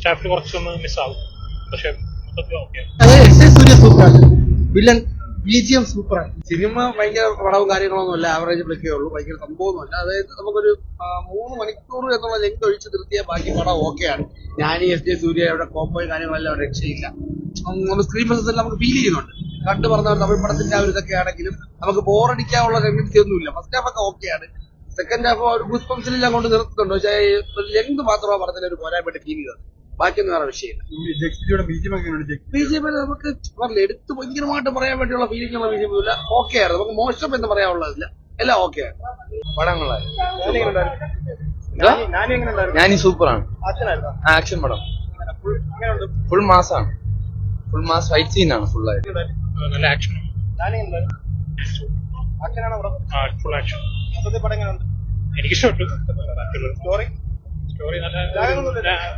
First ഹാഫിൽ കുറച്ചൊന്ന് മിസ്സാവും, പക്ഷെ സൂര്യ സൂപ്പറാണ്. വില്ലൻ BGM സൂപ്പറാണ്. സിനിമ ഭയങ്കര പടവും കാര്യങ്ങളൊന്നുമല്ല, ആവറേജ് ബ്ലക്കേ ഉള്ളൂ, ഭയങ്കര സംഭവമൊന്നുമല്ല. അതായത് നമുക്കൊരു 3 മണിക്കൂർ എന്നുള്ള ലെങ്ത് ഒഴിച്ച് നിർത്തിയാൽ ബാക്കി പടം ഓക്കെയാണ്. ഞാനീ SJ സൂര്യയുടെ കോമ്പോയും കാര്യങ്ങളെല്ലാം രക്ഷയില്ല. സ്ക്രീൻ പ്രസൻസ് നമുക്ക് ഫീൽ ചെയ്യുന്നുണ്ട്. കണ്ടു പറഞ്ഞ തമിഴ് പടത്തിന്റെ ആ ഒരു ഇതൊക്കെ ആണെങ്കിലും നമുക്ക് ബോറടിക്കാനുള്ള ടെൻഡൻസി ഒന്നുമില്ല. ഫസ്റ്റ് ഹാഫ് ഒക്കെ ഓക്കെയാണ്. സെക്കൻഡ് ഹാഫ് ഒരു ഗൂസ് പംസിലെല്ലാം കൊണ്ട് നിർത്തുന്നുണ്ട്. പക്ഷേ ലെങ്ത് മാത്രമാണ് പടത്തിന്റെ ഒരു പോരായ്മയായിട്ട് ഫീൽ ചെയ്തത്. ബാക്കിയൊന്നും വേറെ വിഷയമില്ല. BGM നമുക്ക് എടുത്ത് ഭയങ്കരമായിട്ട് പറയാൻ വേണ്ടിയുള്ള ഫീലിംഗ് ഉള്ള BGM ഇല്ല. ഓക്കെ ആയിരുന്നു, നമുക്ക് മോശം എന്ന് പറയാനുള്ളതില്ല, എല്ലാം ഓക്കെ ആയിരുന്നു. പടങ്ങളായി ഞാനീ സൂപ്പറാണ്. ആക്ഷൻ പടം ഫുൾ മാസാണ്. ഫുൾ മാസ് ഫൈറ്റ് സീനാണ് ഫുള്ളായിട്ട്. നല്ല ആക്ഷൻ, ഫുൾ ആക്ഷൻ. എനിക്കിഷ്ടപ്പെട്ടു. സ്റ്റോറി നല്ല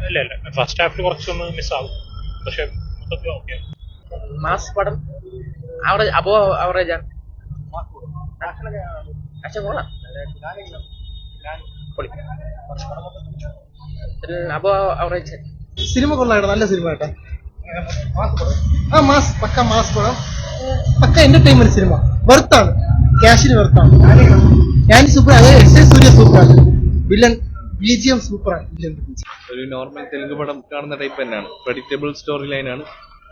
ഇല്ല. ഫസ്റ്റ് ഹാഫിൽ കുറച്ചൊന്ന് മിസ്സാവും, പക്ഷെ മൊത്തത്തിൽ ഓക്കെ. മാസ് പടം അബോ ആവറേജ് ആണ്. ആക്ഷൻ കൊള്ളാം. അബോ ആവറേജ്. സിനിമ കൊള്ളാണ്, നല്ല സിനിമ കേട്ടോ. മാസ് പക്ക മാസ് പടം, പക്ക എന്റർടൈൻമെന്റ് സിനിമ. വെർത്താണ്, ക്യാഷിന് വെർത്താണ്. ഞാൻ സൂപ്പർ. അതായത് സൂര്യ സൂപ്പറാണ്. വില്ലൻ BGM സൂപ്പറാണ്. ഒരു നോർമൽ തെലുങ്ക് പടം കാണുന്ന ടൈപ്പ് തന്നെയാണ്. പ്രെഡിക്റ്റബിൾ സ്റ്റോറി ലൈനാണ്.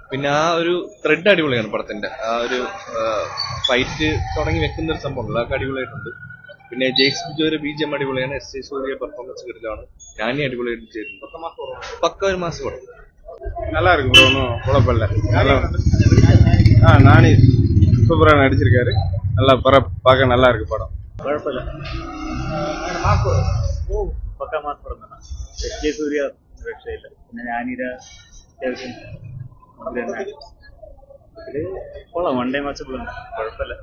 പിന്നെ ആ ഒരു ത്രെഡ് അടിപൊളിയാണ് പടത്തിന്റെ. ആ ഒരു ഫൈറ്റ് തുടങ്ങി വെക്കുന്ന ഒരു സംഭവം അതൊക്കെ അടിപൊളിയായിട്ടുണ്ട്. പിന്നെ ജെയ്സ് ബിജോയുടെ BGM അടിപൊളിയാണ്. SJ സൂര്യ പെർഫോമൻസ് കിടലാണ്. ഞാനീ അടിപൊളിയായിട്ട് ചെയ്തിട്ടുണ്ട്. പക്ക ഒരു മാസം പടം. நல்லா இருக்கு ப்ரோ, ஒன்றும் குழப்பம் இல்லை. நானி சூப்பராக நடிச்சிருக்காரு. நல்லா பார்க்க நல்லா இருக்கு படம். കുഴപ്പമില്ല, പക്ക മാസ് പടം തന്നെ. SJ സൂര്യ രക്ഷയില്ല. പിന്നെ ഞാനീര അത്യാവശ്യം കൊള്ളാം. വൺ ഡേ മാച്ചബിൾ ആണ്, കുഴപ്പമില്ല.